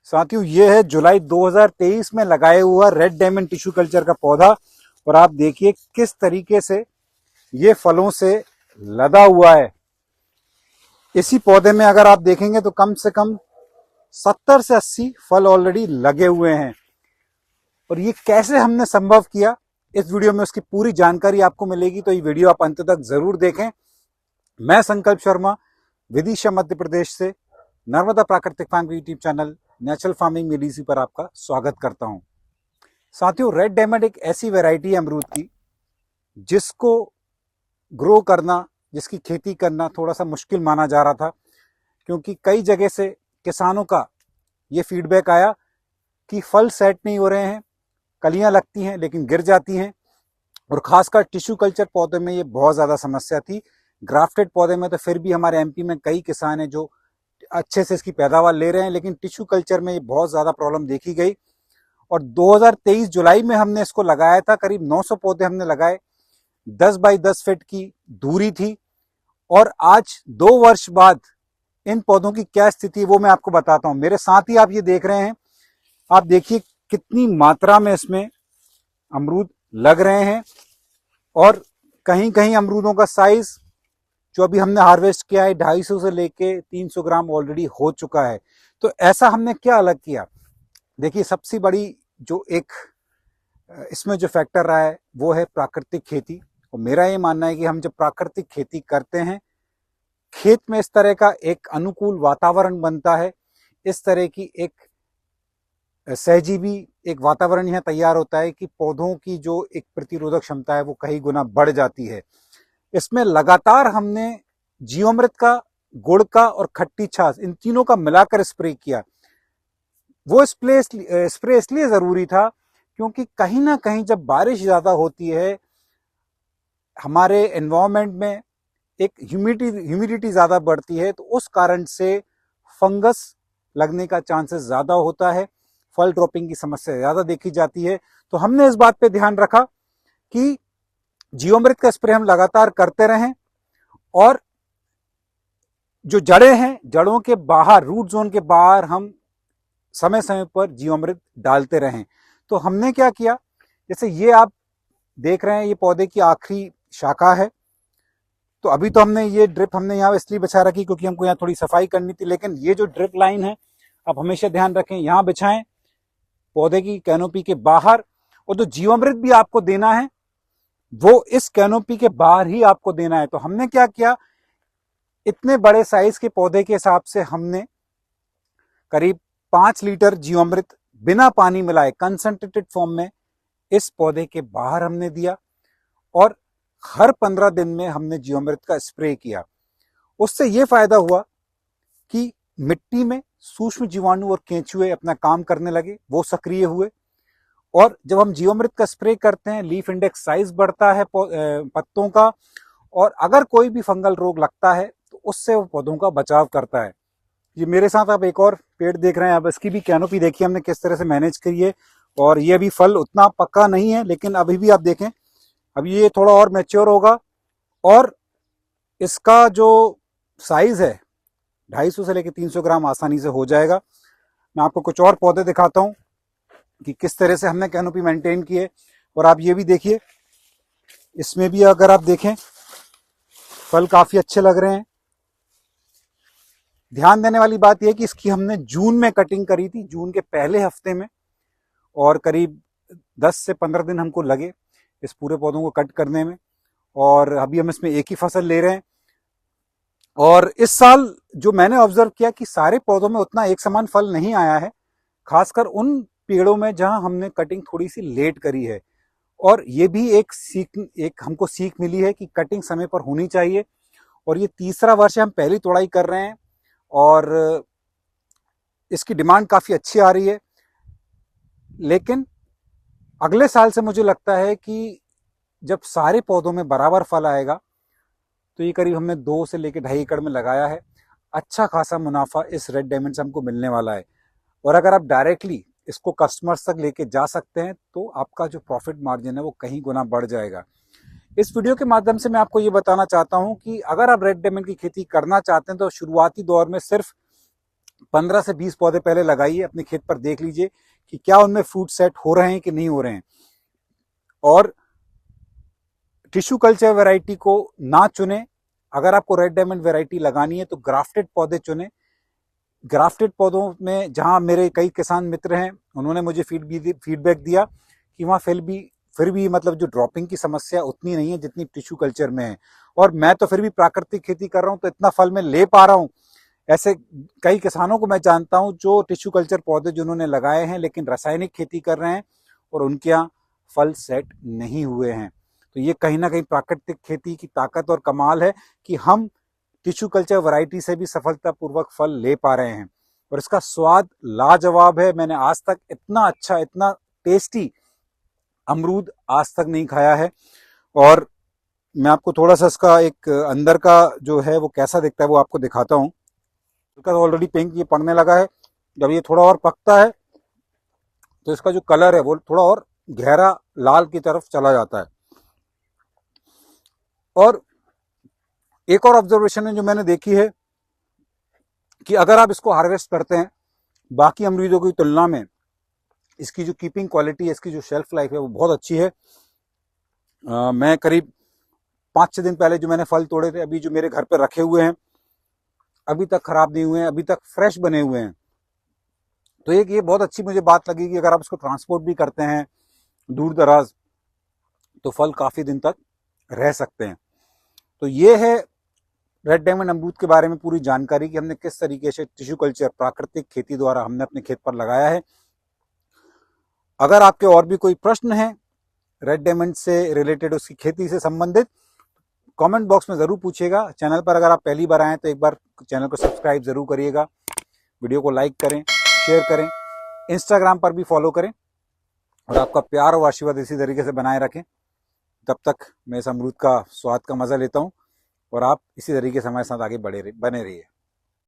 साथियों, ये है जुलाई 2023 में लगाए हुआ रेड डायमंड टिश्यू कल्चर का पौधा। और आप देखिए किस तरीके से ये फलों से लदा हुआ है। इसी पौधे में अगर आप देखेंगे तो कम से कम 70 से 80 फल ऑलरेडी लगे हुए हैं। और ये कैसे हमने संभव किया, इस वीडियो में उसकी पूरी जानकारी आपको मिलेगी, तो ये वीडियो आप अंत तक जरूर देखें। मैं संकल्प शर्मा विदिशा मध्य प्रदेश से Narmada Prakritik farm YouTube channel natural farming में डीसी पर आपका स्वागत करता हूं। साथियों, रेड डायमंड एक ऐसी वैरायटी है अमरूद की जिसको ग्रो करना, जिसकी खेती करना थोड़ा सा मुश्किल माना जा रहा था, क्योंकि कई जगह से किसानों का ये फीडबैक आया कि फल सेट नहीं हो रहे हैं, कलियां लगती हैं लेकिन गिर जाती हैं। और खासकर टिश्यू कल्चर पौधे में ये बहुत ज़्यादा समस्या थी। ग्राफ्टेड पौधे में तो फिर भी हमारे एमपी में कई किसान हैं जो अच्छे से इसकी पैदावार ले रहे हैं, लेकिन टिश्यू कल्चर में ये बहुत ज़्यादा प्रॉब्लम देखी गई। और 2023 जुलाई में हमने इसको लगाया था। करीब 900 पौधे हमने लगाए, 10 बाई 10 फीट की दूरी थी। और आज 2 वर्ष बाद इन पौधों की क्या स्थिति है वो मैं आपको बताता हूं। मेरे साथ ही आप ये देख रहे हैं, आप देखिए कितनी मात्रा में इसमें अमरूद लग रहे हैं। और कहीं कहीं अमरूदों का साइज जो अभी हमने हार्वेस्ट किया है 250 से लेके 300 ग्राम ऑलरेडी हो चुका है। तो ऐसा हमने क्या अलग किया? देखिए, सबसे बड़ी जो एक इसमें जो फैक्टर रहा है वो है प्राकृतिक खेती। और मेरा ये मानना है कि हम जब प्राकृतिक खेती करते हैं, खेत में इस तरह का एक अनुकूल वातावरण बनता है, इस तरह की एक सहजीवी एक वातावरण यहाँ तैयार होता है कि पौधों की जो एक प्रतिरोधक क्षमता है वो कई गुना बढ़ जाती है। इसमें लगातार हमने जीवामृत का, गुड़ का और खट्टी छाछ, इन तीनों का मिलाकर स्प्रे किया। वो स्प्रे इसलिए जरूरी था क्योंकि कहीं ना कहीं जब बारिश ज्यादा होती है, हमारे एनवायरनमेंट में एक ह्यूमिडिटी ज्यादा बढ़ती है, तो उस कारण से फंगस लगने का चांसेस ज्यादा होता है, फल ड्रॉपिंग की समस्या ज्यादा देखी जाती है। तो हमने इस बात पे ध्यान रखा कि जीवामृत का स्प्रे हम लगातार करते रहें, और जो जड़ें हैं, जड़ों के बाहर, रूट जोन के बाहर हम समय समय पर जीवामृत डालते रहें। तो हमने क्या किया, जैसे ये आप देख रहे हैं, ये पौधे की आखिरी शाखा है। तो अभी तो हमने ये ड्रिप हमने यहाँ इसलिए बिछा रखी क्योंकि हमको यहाँ थोड़ी सफाई करनी थी, लेकिन ये जो ड्रिप लाइन है आप हमेशा ध्यान रखें, यहाँ बिछाएं पौधे की कैनोपी के बाहर। और जो जीवामृत भी आपको देना है वो इस कैनोपी के बाहर ही आपको देना है। तो हमने क्या किया, इतने बड़े साइज के पौधे के हिसाब से हमने करीब 5 लीटर जीवामृत बिना पानी मिलाए कंसंट्रेटेड फॉर्म में इस पौधे के बाहर हमने दिया। और हर 15 दिन में हमने जीवामृत का स्प्रे किया। उससे यह फायदा हुआ कि मिट्टी में सूक्ष्म जीवाणु और केंचुए अपना काम करने लगे, वो सक्रिय हुए। और जब हम जीवामृत का स्प्रे करते हैं, लीफ इंडेक्स साइज बढ़ता है पत्तों का, और अगर कोई भी फंगल रोग लगता है तो उससे वो पौधों का बचाव करता है। ये मेरे साथ आप एक और पेड़ देख रहे हैं, अब इसकी भी कैनोपी देखिए हमने किस तरह से मैनेज करी है। और ये अभी फल उतना पक्का नहीं है, लेकिन अभी भी आप देखें, अभी ये थोड़ा और मैच्योर होगा। और इसका जो साइज है 250 से लेकर 300 ग्राम आसानी से हो जाएगा। मैं आपको कुछ और पौधे दिखाता हूं कि किस तरह से हमने कैनोपी मेंटेन की है। और आप ये भी देखिए, इसमें भी अगर आप देखें फल काफी अच्छे लग रहे हैं। ध्यान देने वाली बात यह कि इसकी हमने जून में कटिंग करी थी, जून के पहले हफ्ते में, और करीब 10 से 15 दिन हमको लगे इस पूरे पौधों को कट करने में। और अभी हम इसमें एक ही फसल ले रहे हैं। और इस साल जो मैंने ऑब्जर्व किया कि सारे पौधों में उतना एक समान फल नहीं आया है, खासकर उन पेड़ों में जहां हमने कटिंग थोड़ी सी लेट करी है। और ये भी एक हमको सीख मिली है कि कटिंग समय पर होनी चाहिए। और ये तीसरा वर्ष है, हम पहली तोड़ाई कर रहे हैं और इसकी डिमांड काफी अच्छी आ रही है। लेकिन अगले साल से मुझे लगता है कि जब सारे पौधों में बराबर फल आएगा, तो ये करीब हमने 2 से लेकर 2.5 एकड़ में लगाया है, अच्छा खासा मुनाफा इस रेड डायमंड से हमको मिलने वाला है। और अगर आप डायरेक्टली इसको कस्टमर्स तक लेके जा सकते हैं तो आपका जो प्रॉफिट मार्जिन है वो कहीं गुना बढ़ जाएगा। इस वीडियो के माध्यम से मैं आपको ये बताना चाहता हूं कि अगर आप रेड डायमंड की खेती करना चाहते हैं तो शुरुआती दौर में सिर्फ 15 से 20 पौधे पहले लगाइए, अपने खेत पर देख लीजिए कि क्या उनमें फ्रूट सेट हो रहे हैं कि नहीं हो रहे हैं। और टिश्यू कल्चर वैरायटी को ना चुने। अगर आपको रेड डायमंड वैरायटी लगानी है तो ग्राफ्टेड पौधे चुने। ग्राफ्टेड पौधों में जहां मेरे कई किसान मित्र हैं, उन्होंने मुझे फीडबैक दिया कि वहां फिर भी मतलब जो ड्रॉपिंग की समस्या उतनी नहीं है जितनी टिश्यू कल्चर में है। और मैं तो फिर भी प्राकृतिक खेती कर रहा हूं तो इतना फल मैं ले पा रहा हूं। ऐसे कई किसानों को मैं जानता हूं जो टिश्यू कल्चर पौधे जिन्होंने लगाए हैं लेकिन रासायनिक खेती कर रहे हैं और उनके यहाँ फल सेट नहीं हुए हैं। तो ये कहीं ना कहीं प्राकृतिक खेती की ताकत और कमाल है कि हम टिश्यू कल्चर वैरायटी से भी सफलतापूर्वक फल ले पा रहे हैं और इसका स्वाद लाजवाब है। मैंने आज तक इतना अच्छा, इतना टेस्टी अमरूद आज तक नहीं खाया है। और मैं आपको थोड़ा सा इसका एक अंदर का जो है वो कैसा दिखता है वो आपको दिखाता हूँ। इसका ऑलरेडी पिंक ये पड़ने लगा है। जब ये थोड़ा और पकता है तो इसका जो कलर है वो थोड़ा और गहरा लाल की तरफ चला जाता है। और एक और ऑब्जर्वेशन है जो मैंने देखी है कि अगर आप इसको हार्वेस्ट करते हैं बाकी अमरूदों की तुलना में, इसकी जो कीपिंग क्वालिटी है, इसकी जो शेल्फ लाइफ है वो बहुत अच्छी है। मैं करीब 5-6 दिन पहले जो मैंने फल तोड़े थे, अभी जो मेरे घर पर रखे हुए हैं अभी तक खराब नहीं हुए हैं, अभी तक फ्रेश बने हुए हैं। तो एक ये बहुत अच्छी मुझे बात लगी कि अगर आप इसको ट्रांसपोर्ट भी करते हैं दूर दराज तो फल काफी दिन तक रह सकते हैं। तो ये है रेड डायमंड अमरूद के बारे में पूरी जानकारी कि हमने किस तरीके से टिश्यू कल्चर प्राकृतिक खेती द्वारा हमने अपने खेत पर लगाया है। अगर आपके और भी कोई प्रश्न है रेड डायमंड से रिलेटेड, उसकी खेती से संबंधित, कमेंट बॉक्स में जरूर पूछिएगा। चैनल पर अगर आप पहली बार आए तो एक बार चैनल को सब्सक्राइब जरूर करिएगा, वीडियो को लाइक करें, शेयर करें, इंस्टाग्राम पर भी फॉलो करें और आपका प्यार और आशीर्वाद इसी तरीके से बनाए रखें। तब तक मैं इस अमरूद का स्वाद का मजा लेता हूं और आप इसी तरीके से हमारे साथ आगे बने रहिए।